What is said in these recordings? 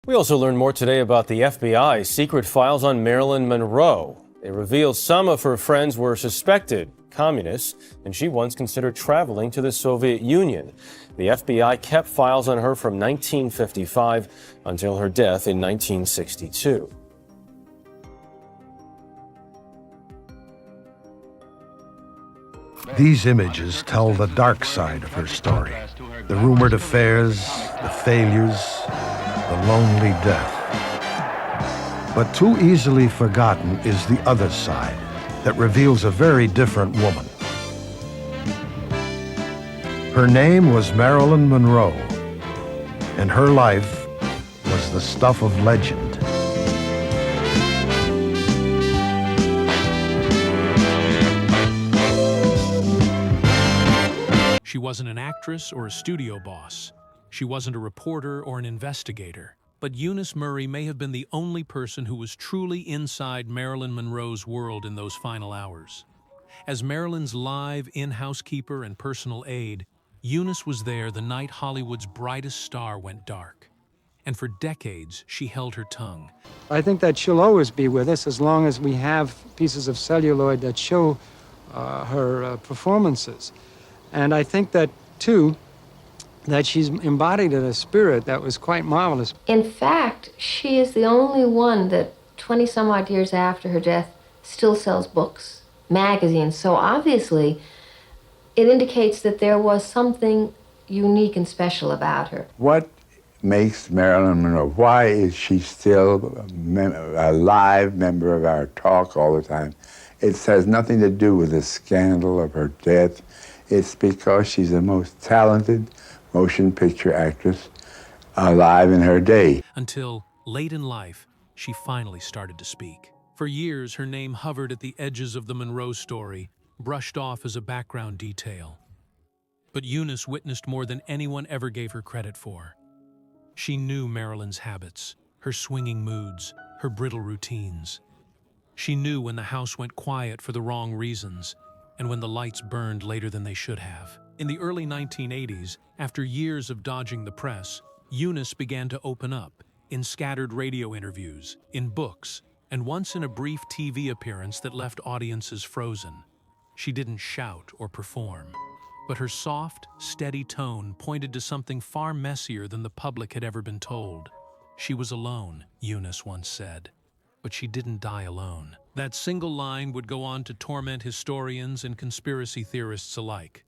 We also learned more today about the FBI's secret files on Marilyn Monroe. They reveal some of her friends were suspected communists, and she once considered traveling to the Soviet Union. The FBI kept files on her from 1955 until her death in 1962. These images tell the dark side of her story. The rumored affairs, the failures, the lonely death. But too easily forgotten is the other side that reveals a very different woman. Her name was Marilyn Monroe, and her life was the stuff of legend. She wasn't an actress or a studio boss. She wasn't a reporter or an investigator. But Eunice Murray may have been the only person who was truly inside Marilyn Monroe's world in those final hours. As Marilyn's live-in housekeeper and personal aide, Eunice was there the night Hollywood's brightest star went dark. And for decades, she held her tongue. I think that she'll always be with us as long as we have pieces of celluloid that show her performances. And I think that, too, that she's embodied a spirit that was quite marvelous. In fact, she is the only one that 20-some-odd years after her death still sells books, magazines. So obviously, it indicates that there was something unique and special about her. What makes Marilyn Monroe? Why is she still a live member of our talk all the time? It has nothing to do with the scandal of her death. It's because she's the most talented motion picture actress alive in her day. Until, late in life, she finally started to speak. For years, her name hovered at the edges of the Monroe story, brushed off as a background detail. But Eunice witnessed more than anyone ever gave her credit for. She knew Marilyn's habits, her swinging moods, her brittle routines. She knew when the house went quiet for the wrong reasons, and when the lights burned later than they should have. In the early 1980s, after years of dodging the press, Eunice began to open up, in scattered radio interviews, in books, and once in a brief TV appearance that left audiences frozen. She didn't shout or perform, but her soft, steady tone pointed to something far messier than the public had ever been told. She was alone, Eunice once said, but she didn't die alone. That single line would go on to torment historians and conspiracy theorists alike.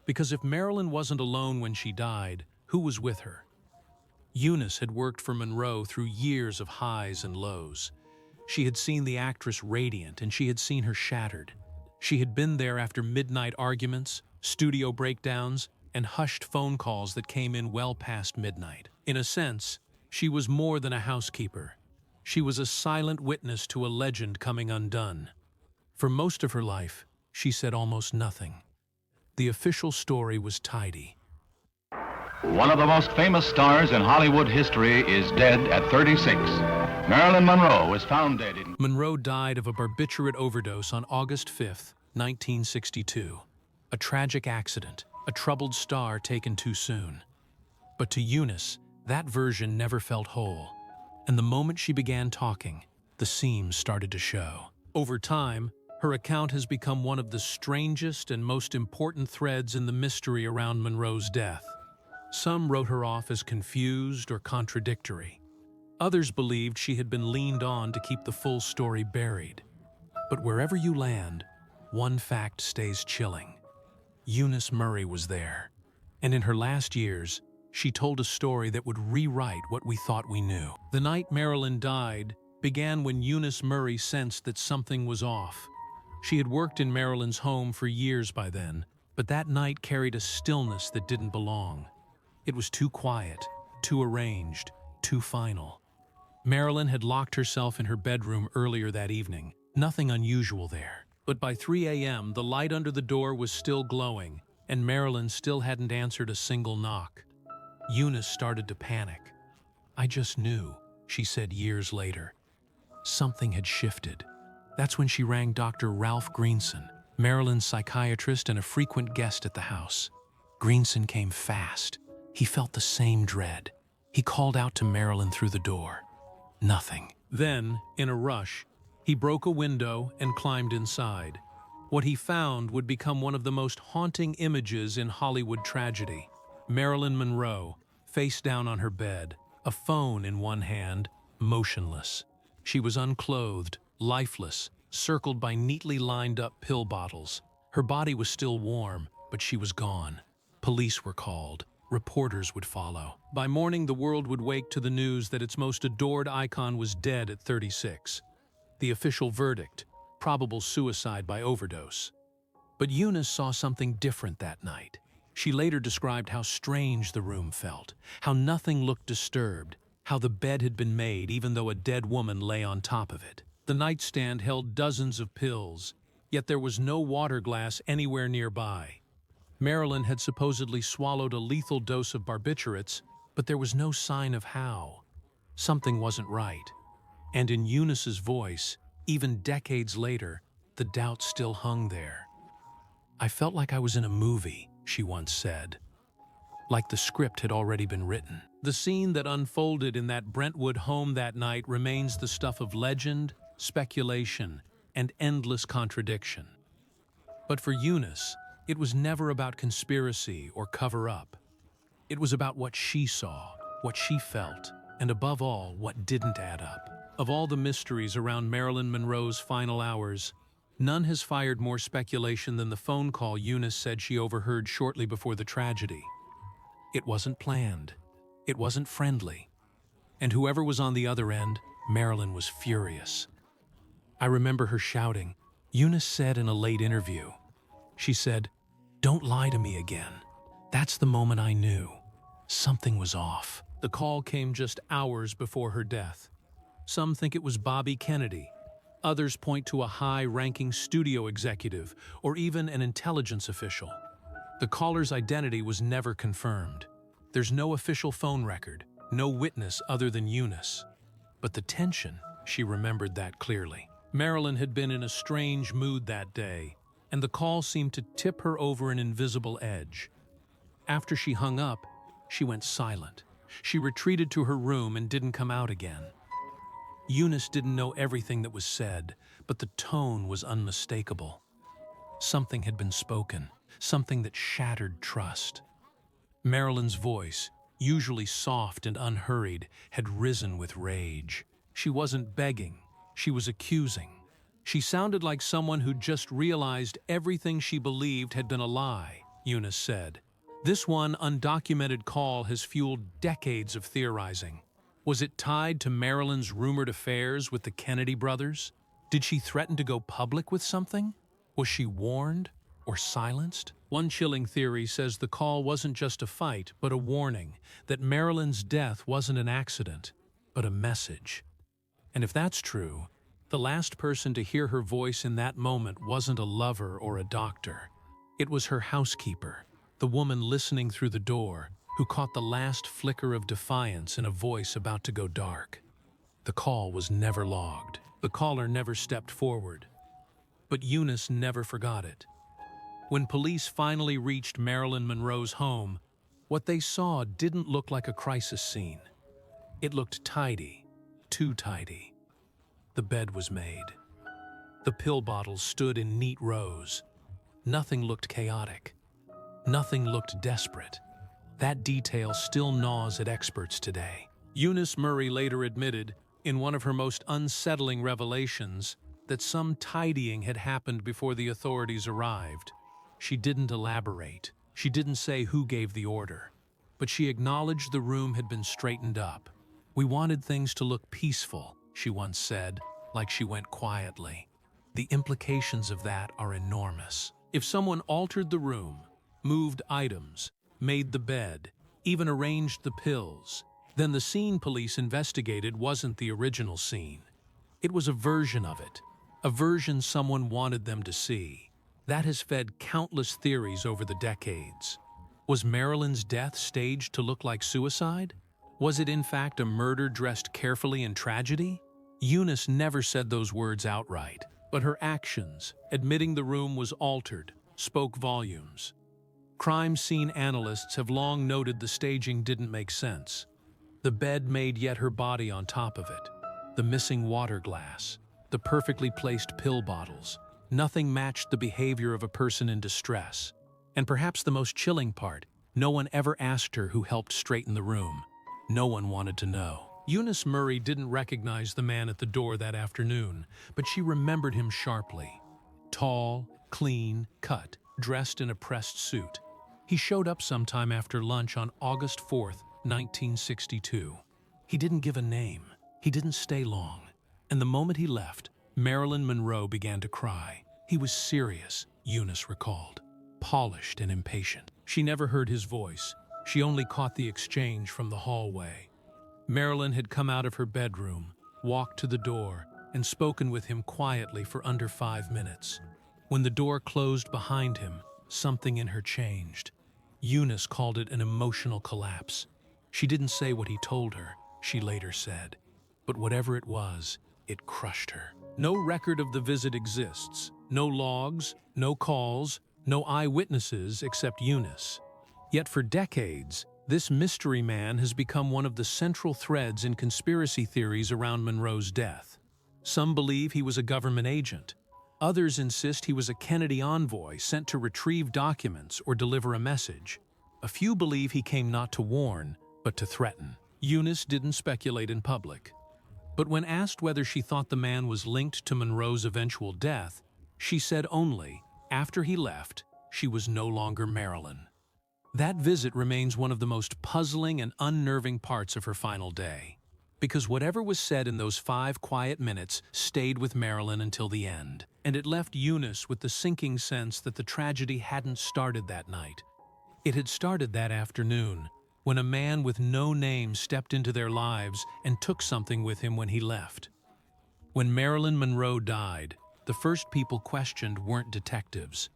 Because if Marilyn wasn't alone when she died, who was with her? Eunice had worked for Monroe through years of highs and lows. She had seen the actress radiant, and she had seen her shattered. She had been there after midnight arguments, studio breakdowns, and hushed phone calls that came in well past midnight. In a sense, she was more than a housekeeper. She was a silent witness to a legend coming undone. For most of her life, she said almost nothing. The official story was tidy. One of the most famous stars in Hollywood history is dead at 36. Marilyn Monroe was found dead in... Monroe died of a barbiturate overdose on August 5, 1962. A tragic accident, a troubled star taken too soon. But to Eunice, that version never felt whole. And the moment she began talking, the seams started to show. Over time, her account has become one of the strangest and most important threads in the mystery around Monroe's death. Some wrote her off as confused or contradictory. Others believed she had been leaned on to keep the full story buried. But wherever you land, one fact stays chilling. Eunice Murray was there. And in her last years, she told a story that would rewrite what we thought we knew. The night Marilyn died began when Eunice Murray sensed that something was off. She had worked in Marilyn's home for years by then, but that night carried a stillness that didn't belong. It was too quiet, too arranged, too final. Marilyn had locked herself in her bedroom earlier that evening. Nothing unusual there. But by 3 a.m., the light under the door was still glowing, and Marilyn still hadn't answered a single knock. Eunice started to panic. "I just knew," she said years later. Something had shifted. That's when she rang Dr. Ralph Greenson, Marilyn's psychiatrist and a frequent guest at the house. Greenson came fast. He felt the same dread. He called out to Marilyn through the door. Nothing. Then, in a rush, he broke a window and climbed inside. What he found would become one of the most haunting images in Hollywood tragedy. Marilyn Monroe, face down on her bed, a phone in one hand, motionless. She was unclothed, lifeless, circled by neatly lined up pill bottles. Her body was still warm, but she was gone. Police were called. Reporters would follow. By morning, the world would wake to the news that its most adored icon was dead at 36. The official verdict: probable suicide by overdose. But Eunice saw something different that night. She later described how strange the room felt, how nothing looked disturbed, how the bed had been made even though a dead woman lay on top of it. The nightstand held dozens of pills, yet there was no water glass anywhere nearby. Marilyn had supposedly swallowed a lethal dose of barbiturates, but there was no sign of how. Something wasn't right. And in Eunice's voice, even decades later, the doubt still hung there. "I felt like I was in a movie," she once said. Like the script had already been written. The scene that unfolded in that Brentwood home that night remains the stuff of legend, speculation, and endless contradiction. But for Eunice, it was never about conspiracy or cover-up. It was about what she saw, what she felt, and above all, what didn't add up. Of all the mysteries around Marilyn Monroe's final hours, none has fired more speculation than the phone call Eunice said she overheard shortly before the tragedy. It wasn't planned. It wasn't friendly. And whoever was on the other end, Marilyn was furious. I remember her shouting. Eunice said in a late interview, she said, "Don't lie to me again." That's the moment I knew. Something was off. The call came just hours before her death. Some think it was Bobby Kennedy. Others point to a high-ranking studio executive or even an intelligence official. The caller's identity was never confirmed. There's no official phone record, no witness other than Eunice. But the tension, she remembered that clearly. Marilyn had been in a strange mood that day, and the call seemed to tip her over an invisible edge. After she hung up, she went silent. She retreated to her room and didn't come out again. Eunice didn't know everything that was said, but the tone was unmistakable. Something had been spoken, something that shattered trust. Marilyn's voice, usually soft and unhurried, had risen with rage. She wasn't begging, she was accusing. She sounded like someone who'd just realized everything she believed had been a lie, Eunice said. This one undocumented call has fueled decades of theorizing. Was it tied to Marilyn's rumored affairs with the Kennedy brothers? Did she threaten to go public with something? Was she warned or silenced? One chilling theory says the call wasn't just a fight, but a warning that Marilyn's death wasn't an accident, but a message. And if that's true, the last person to hear her voice in that moment wasn't a lover or a doctor. It was her housekeeper, the woman listening through the door, who caught the last flicker of defiance in a voice about to go dark. The call was never logged. The caller never stepped forward. But Eunice never forgot it. When police finally reached Marilyn Monroe's home, what they saw didn't look like a crisis scene. It looked tidy, too tidy. The bed was made. The pill bottles stood in neat rows. Nothing looked chaotic. Nothing looked desperate. That detail still gnaws at experts today. Eunice Murray later admitted, in one of her most unsettling revelations, that some tidying had happened before the authorities arrived. She didn't elaborate. She didn't say who gave the order. But she acknowledged the room had been straightened up. "We wanted things to look peaceful," she once said, like she went quietly. The implications of that are enormous. If someone altered the room, moved items, made the bed, even arranged the pills, then the scene police investigated wasn't the original scene. It was a version of it, a version someone wanted them to see. That has fed countless theories over the decades. Was Marilyn's death staged to look like suicide? Was it in fact a murder dressed carefully in tragedy? Eunice never said those words outright, but her actions, admitting the room was altered, spoke volumes. Crime scene analysts have long noted the staging didn't make sense. The bed made yet her body on top of it. The missing water glass, the perfectly placed pill bottles. Nothing matched the behavior of a person in distress. And perhaps the most chilling part, no one ever asked her who helped straighten the room. No one wanted to know. Eunice Murray didn't recognize the man at the door that afternoon, but she remembered him sharply. Tall, clean, cut, dressed in a pressed suit. He showed up sometime after lunch on August 4th, 1962. He didn't give a name. He didn't stay long. And the moment he left, Marilyn Monroe began to cry. He was serious, Eunice recalled, polished and impatient. She never heard his voice. She only caught the exchange from the hallway. Marilyn had come out of her bedroom, walked to the door, and spoken with him quietly for under 5 minutes. When the door closed behind him, something in her changed. Eunice called it an emotional collapse. She didn't say what he told her, she later said. But whatever it was, it crushed her. No record of the visit exists. No logs, no calls, no eyewitnesses except Eunice. Yet for decades, this mystery man has become one of the central threads in conspiracy theories around Monroe's death. Some believe he was a government agent. Others insist he was a Kennedy envoy sent to retrieve documents or deliver a message. A few believe he came not to warn, but to threaten. Eunice didn't speculate in public. But when asked whether she thought the man was linked to Monroe's eventual death, she said only, after he left, she was no longer Marilyn. That visit remains one of the most puzzling and unnerving parts of her final day, because whatever was said in those 5 quiet minutes stayed with Marilyn until the end, and it left Eunice with the sinking sense that the tragedy hadn't started that night. It had started that afternoon, when a man with no name stepped into their lives and took something with him when he left. When Marilyn Monroe died, the first people questioned weren't detectives.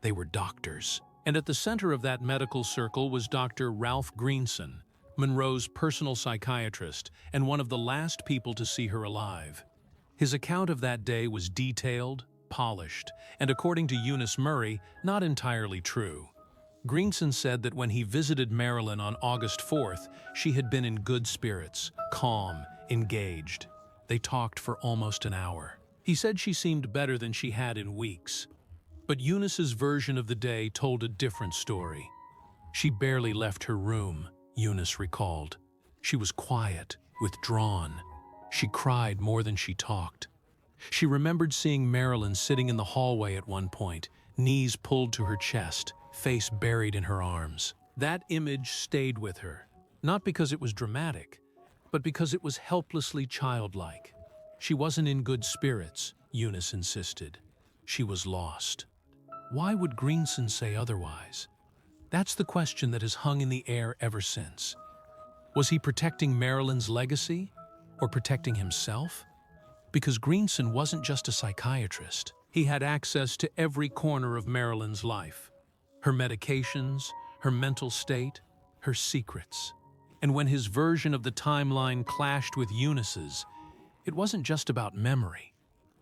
They were doctors. And at the center of that medical circle was Dr. Ralph Greenson, Monroe's personal psychiatrist and one of the last people to see her alive. His account of that day was detailed, polished, and according to Eunice Murray, not entirely true. Greenson said that when he visited Marilyn on August 4th, she had been in good spirits, calm, engaged. They talked for almost an hour. He said she seemed better than she had in weeks. But Eunice's version of the day told a different story. She barely left her room, Eunice recalled. She was quiet, withdrawn. She cried more than she talked. She remembered seeing Marilyn sitting in the hallway at one point, knees pulled to her chest, face buried in her arms. That image stayed with her, not because it was dramatic, but because it was helplessly childlike. She wasn't in good spirits, Eunice insisted. She was lost. Why would Greenson say otherwise? That's the question that has hung in the air ever since. Was he protecting Marilyn's legacy or protecting himself? Because Greenson wasn't just a psychiatrist. He had access to every corner of Marilyn's life. Her medications, her mental state, her secrets. And when his version of the timeline clashed with Eunice's, it wasn't just about memory.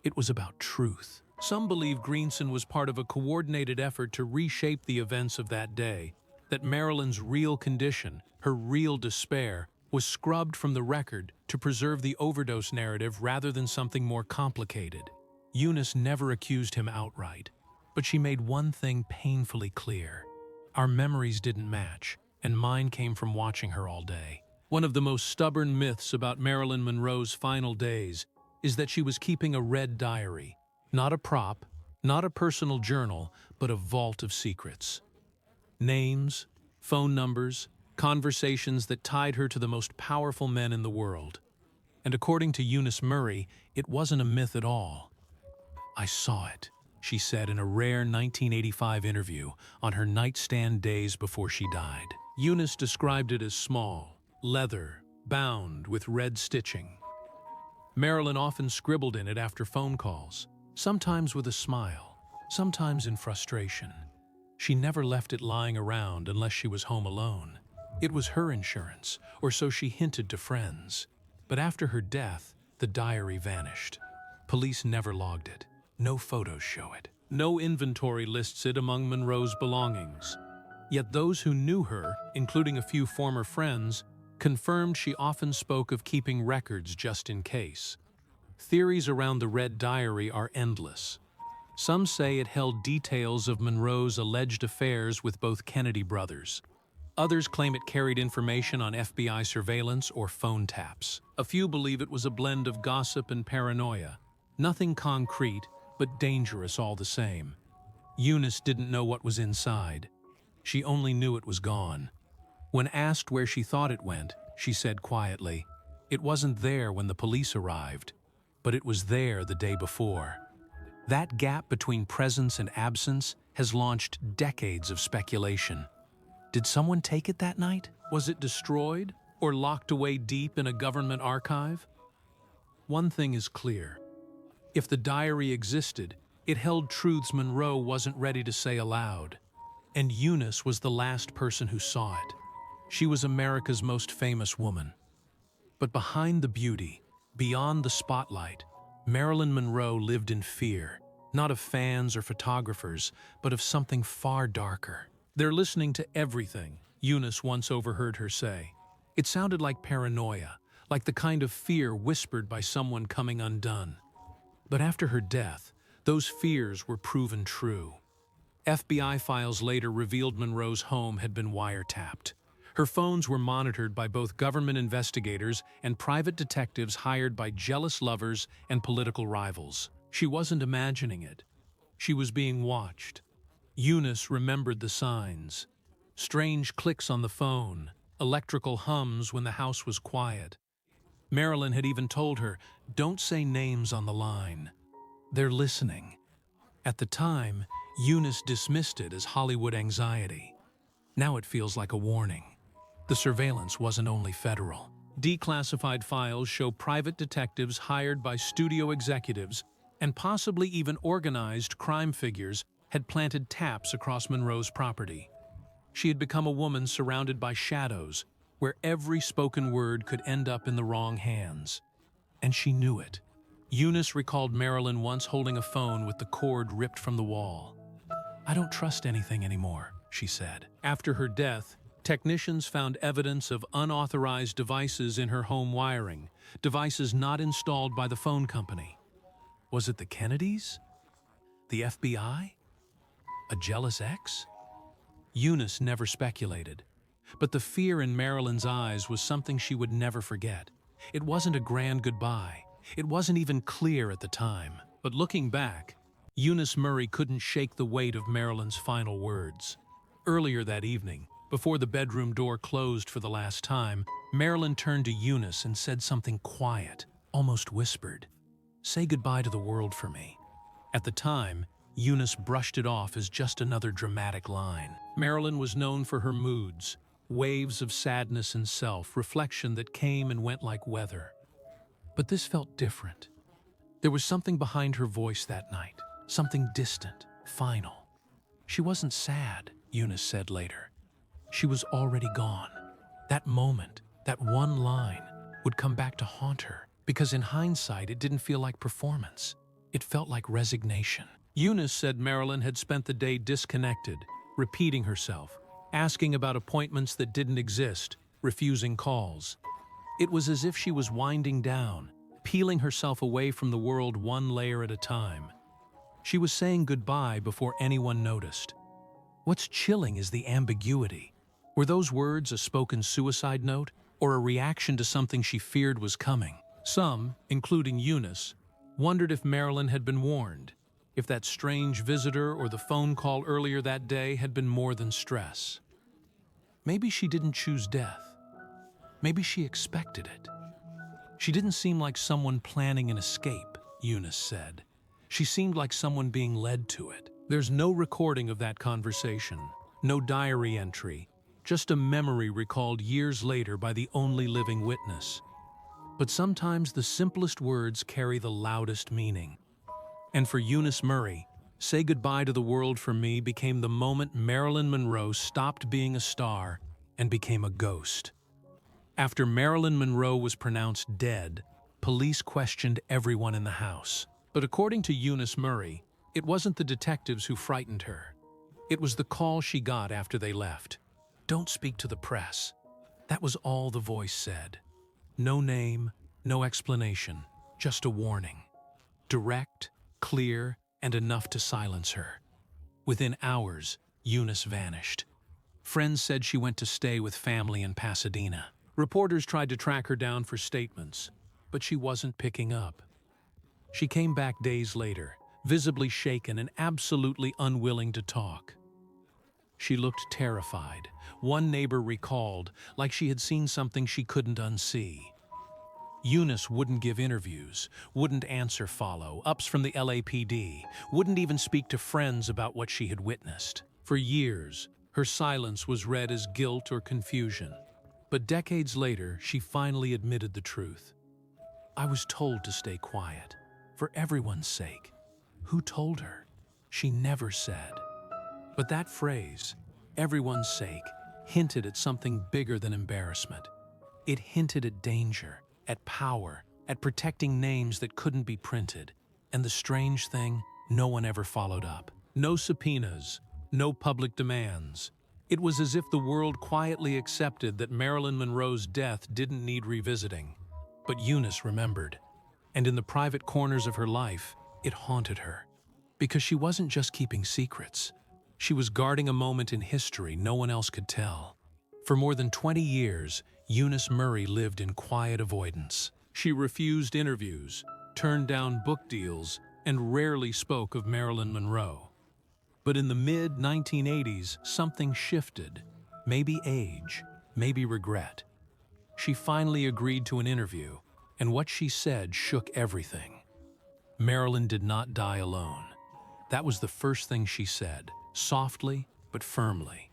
It was about truth. Some believe Greenson was part of a coordinated effort to reshape the events of that day, that Marilyn's real condition, her real despair, was scrubbed from the record to preserve the overdose narrative rather than something more complicated. Eunice never accused him outright, but she made one thing painfully clear. Our memories didn't match, and mine came from watching her all day. One of the most stubborn myths about Marilyn Monroe's final days is that she was keeping a red diary. Not a prop, not a personal journal, but a vault of secrets. Names, phone numbers, conversations that tied her to the most powerful men in the world. And according to Eunice Murray, it wasn't a myth at all. I saw it, she said in a rare 1985 interview on her nightstand days before she died. Eunice described it as small, leather, bound with red stitching. Marilyn often scribbled in it after phone calls. Sometimes with a smile, sometimes in frustration. She never left it lying around unless she was home alone. It was her insurance, or so she hinted to friends. But after her death, the diary vanished. Police never logged it. No photos show it. No inventory lists it among Monroe's belongings. Yet those who knew her, including a few former friends, confirmed she often spoke of keeping records just in case. Theories around the Red Diary are endless. Some say it held details of Monroe's alleged affairs with both Kennedy brothers. Others claim it carried information on FBI surveillance or phone taps. A few believe it was a blend of gossip and paranoia. Nothing concrete, but dangerous all the same. Eunice didn't know what was inside. She only knew it was gone. When asked where she thought it went, she said quietly, "It wasn't there when the police arrived, but it was there the day before." That gap between presence and absence has launched decades of speculation. Did someone take it that night? Was it destroyed or locked away deep in a government archive? One thing is clear. If the diary existed, it held truths Monroe wasn't ready to say aloud. And Eunice was the last person who saw it. She was America's most famous woman. But behind the beauty, beyond the spotlight, Marilyn Monroe lived in fear, not of fans or photographers, but of something far darker. "They're listening to everything," Eunice once overheard her say. It sounded like paranoia, like the kind of fear whispered by someone coming undone. But after her death, those fears were proven true. FBI files later revealed Monroe's home had been wiretapped. Her phones were monitored by both government investigators and private detectives hired by jealous lovers and political rivals. She wasn't imagining it. She was being watched. Eunice remembered the signs. Strange clicks on the phone, electrical hums when the house was quiet. Marilyn had even told her, "Don't say names on the line. They're listening." At the time, Eunice dismissed it as Hollywood anxiety. Now it feels like a warning. The surveillance wasn't only federal. Declassified files show private detectives hired by studio executives and possibly even organized crime figures had planted taps across Monroe's property. She had become a woman surrounded by shadows, where every spoken word could end up in the wrong hands. And she knew it. Eunice recalled Marilyn once holding a phone with the cord ripped from the wall. "I don't trust anything anymore," she said. After her death, technicians found evidence of unauthorized devices in her home wiring, devices not installed by the phone company. Was it the Kennedys? The FBI? A jealous ex? Eunice never speculated. But the fear in Marilyn's eyes was something she would never forget. It wasn't a grand goodbye. It wasn't even clear at the time. But looking back, Eunice Murray couldn't shake the weight of Marilyn's final words. Earlier that evening, before the bedroom door closed for the last time, Marilyn turned to Eunice and said something quiet, almost whispered. "Say goodbye to the world for me." At the time, Eunice brushed it off as just another dramatic line. Marilyn was known for her moods, waves of sadness and self-reflection that came and went like weather. But this felt different. There was something behind her voice that night, something distant, final. She wasn't sad, Eunice said later. She was already gone. That moment, that one line, would come back to haunt her, because in hindsight it didn't feel like performance. It felt like resignation. Eunice said Marilyn had spent the day disconnected, repeating herself, asking about appointments that didn't exist, refusing calls. It was as if she was winding down, peeling herself away from the world one layer at a time. She was saying goodbye before anyone noticed. What's chilling is the ambiguity. Were those words a spoken suicide note, or a reaction to something she feared was coming? Some, including Eunice, wondered if Marilyn had been warned, if that strange visitor or the phone call earlier that day had been more than stress. Maybe she didn't choose death. Maybe she expected it. She didn't seem like someone planning an escape, Eunice said. She seemed like someone being led to it. There's no recording of that conversation, no diary entry, just a memory recalled years later by the only living witness. But sometimes the simplest words carry the loudest meaning. And for Eunice Murray, "Say goodbye to the world for me" became the moment Marilyn Monroe stopped being a star and became a ghost. After Marilyn Monroe was pronounced dead, police questioned everyone in the house. But according to Eunice Murray, it wasn't the detectives who frightened her. It was the call she got after they left. "Don't speak to the press. That was all the voice said. No name, no explanation, just a warning. Direct, clear, and enough to silence her. Within hours, Eunice vanished. Friends said she went to stay with family in Pasadena. Reporters tried to track her down for statements, but she wasn't picking up. She came back days later, visibly shaken and absolutely unwilling to talk. She looked terrified. One neighbor recalled, like she had seen something she couldn't unsee. Eunice wouldn't give interviews, wouldn't answer follow-ups from the LAPD, wouldn't even speak to friends about what she had witnessed. For years, her silence was read as guilt or confusion. But decades later, she finally admitted the truth. I was told to stay quiet, for everyone's sake. Who told her? She never said. But that phrase, everyone's sake, hinted at something bigger than embarrassment. It hinted at danger, at power, at protecting names that couldn't be printed. And the strange thing, no one ever followed up. No subpoenas, no public demands. It was as if the world quietly accepted that Marilyn Monroe's death didn't need revisiting. But Eunice remembered. And in the private corners of her life, it haunted her. Because she wasn't just keeping secrets. She was guarding a moment in history no one else could tell. For more than 20 years, Eunice Murray lived in quiet avoidance. She refused interviews, turned down book deals, and rarely spoke of Marilyn Monroe. But in the mid-1980s, something shifted. Maybe age, maybe regret. She finally agreed to an interview, and what she said shook everything. Marilyn did not die alone. That was the first thing she said, softly but firmly.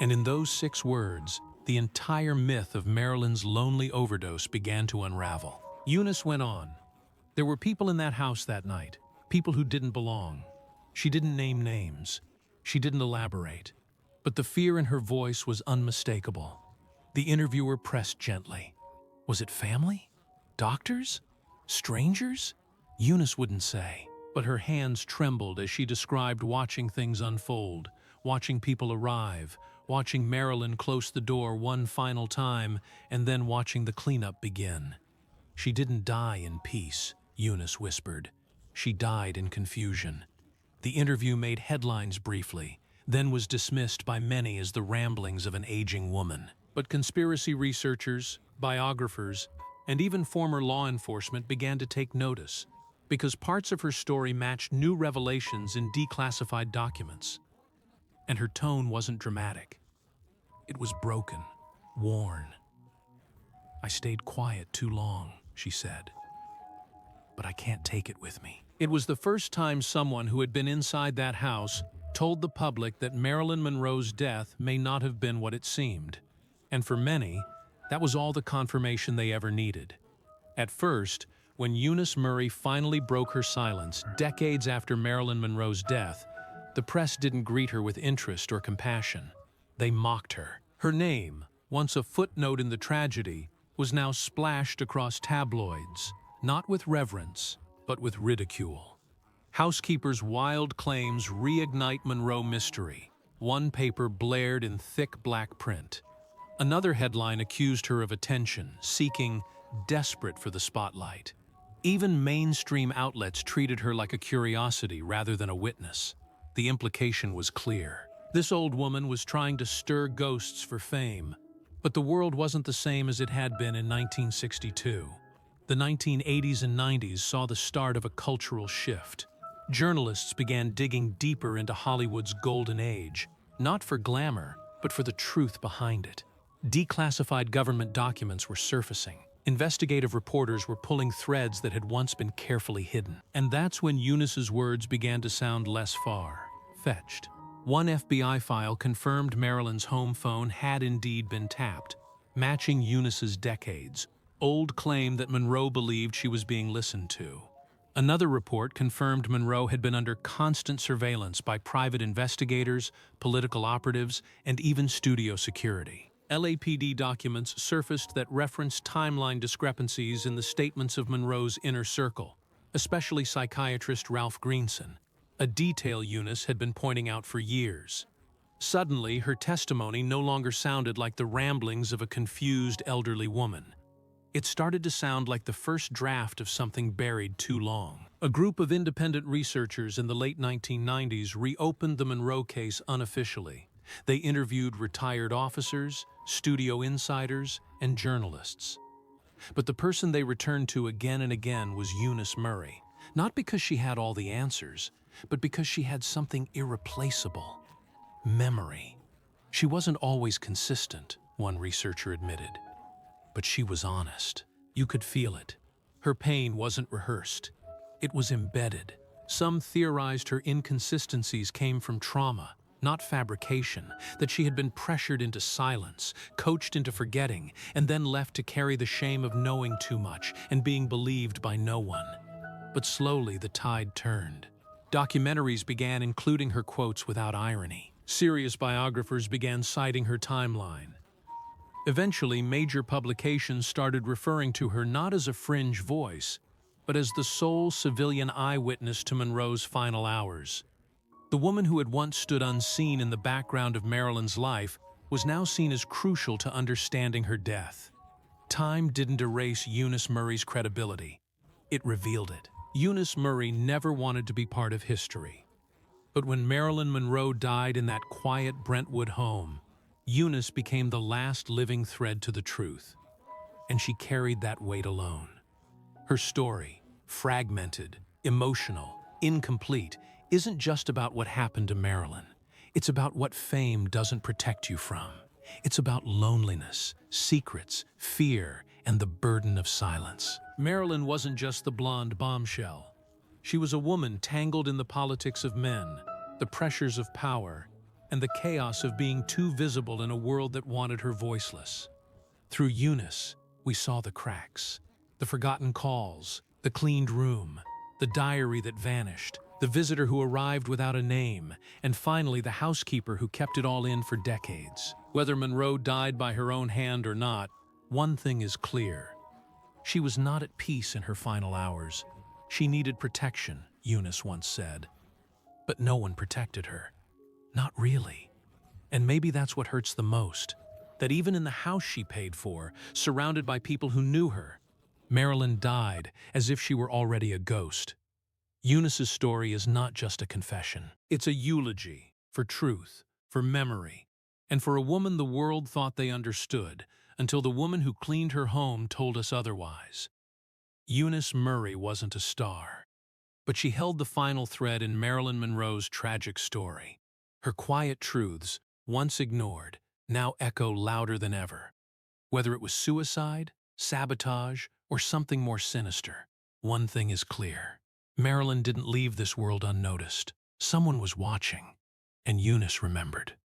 And in those 6 words, the entire myth of Marilyn's lonely overdose began to unravel. Eunice went on. There were people in that house that night, people who didn't belong. She didn't name names. She didn't elaborate. But the fear in her voice was unmistakable. The interviewer pressed gently. Was it family? Doctors? Strangers? Eunice wouldn't say. But her hands trembled as she described watching things unfold, watching people arrive, watching Marilyn close the door one final time, and then watching the cleanup begin. She didn't die in peace, Eunice whispered. She died in confusion. The interview made headlines briefly, then was dismissed by many as the ramblings of an aging woman. But conspiracy researchers, biographers, and even former law enforcement began to take notice, because parts of her story matched new revelations in declassified documents. And her tone wasn't dramatic. It was broken, worn. I stayed quiet too long, she said. But I can't take it with me. It was the first time someone who had been inside that house told the public that Marilyn Monroe's death may not have been what it seemed. And for many, that was all the confirmation they ever needed. At first, when Eunice Murray finally broke her silence decades after Marilyn Monroe's death, the press didn't greet her with interest or compassion. They mocked her. Her name, once a footnote in the tragedy, was now splashed across tabloids, not with reverence, but with ridicule. Housekeeper's wild claims reignite Monroe mystery. One paper blared in thick black print. Another headline accused her of attention, seeking, desperate for the spotlight. Even mainstream outlets treated her like a curiosity rather than a witness. The implication was clear. This old woman was trying to stir ghosts for fame, but the world wasn't the same as it had been in 1962. The 1980s and 90s saw the start of a cultural shift. Journalists began digging deeper into Hollywood's golden age, not for glamour, but for the truth behind it. Declassified government documents were surfacing. Investigative reporters were pulling threads that had once been carefully hidden. And that's when Eunice's words began to sound less far-fetched. One FBI file confirmed Marilyn's home phone had indeed been tapped, matching Eunice's decades-old claim that Monroe believed she was being listened to. Another report confirmed Monroe had been under constant surveillance by private investigators, political operatives, and even studio security. LAPD documents surfaced that referenced timeline discrepancies in the statements of Monroe's inner circle, especially psychiatrist Ralph Greenson, a detail Eunice had been pointing out for years. Suddenly, her testimony no longer sounded like the ramblings of a confused elderly woman. It started to sound like the first draft of something buried too long. A group of independent researchers in the late 1990s reopened the Monroe case unofficially. They interviewed retired officers, studio insiders, and journalists. But the person they returned to again and again was Eunice Murray, not because she had all the answers, but because she had something irreplaceable: memory. She wasn't always consistent, one researcher admitted. But she was honest. You could feel it. Her pain wasn't rehearsed. It was embedded. Some theorized her inconsistencies came from trauma, not fabrication, that she had been pressured into silence, coached into forgetting, and then left to carry the shame of knowing too much and being believed by no one. But slowly the tide turned. Documentaries began including her quotes without irony. Serious biographers began citing her timeline. Eventually, major publications started referring to her not as a fringe voice, but as the sole civilian eyewitness to Monroe's final hours. The woman who had once stood unseen in the background of Marilyn's life was now seen as crucial to understanding her death. Time didn't erase Eunice Murray's credibility. It revealed it. Eunice Murray never wanted to be part of history. But when Marilyn Monroe died in that quiet Brentwood home, Eunice became the last living thread to the truth, and she carried that weight alone. Her story, fragmented, emotional, incomplete, isn't just about what happened to Marilyn. It's about what fame doesn't protect you from. It's about loneliness, secrets, fear, and the burden of silence. Marilyn wasn't just the blonde bombshell. She was a woman tangled in the politics of men, the pressures of power, and the chaos of being too visible in a world that wanted her voiceless. Through Eunice, we saw the cracks, the forgotten calls, the cleaned room, the diary that vanished, the visitor who arrived without a name, and finally the housekeeper who kept it all in for decades. Whether Monroe died by her own hand or not, one thing is clear. She was not at peace in her final hours. She needed protection, Eunice once said. But no one protected her. Not really. And maybe that's what hurts the most, that even in the house she paid for, surrounded by people who knew her, Marilyn died as if she were already a ghost. Eunice's story is not just a confession. It's a eulogy for truth, for memory, and for a woman the world thought they understood, until the woman who cleaned her home told us otherwise. Eunice Murray wasn't a star, but she held the final thread in Marilyn Monroe's tragic story. Her quiet truths, once ignored, now echo louder than ever. Whether it was suicide, sabotage, or something more sinister, one thing is clear. Marilyn didn't leave this world unnoticed. Someone was watching, and Eunice remembered.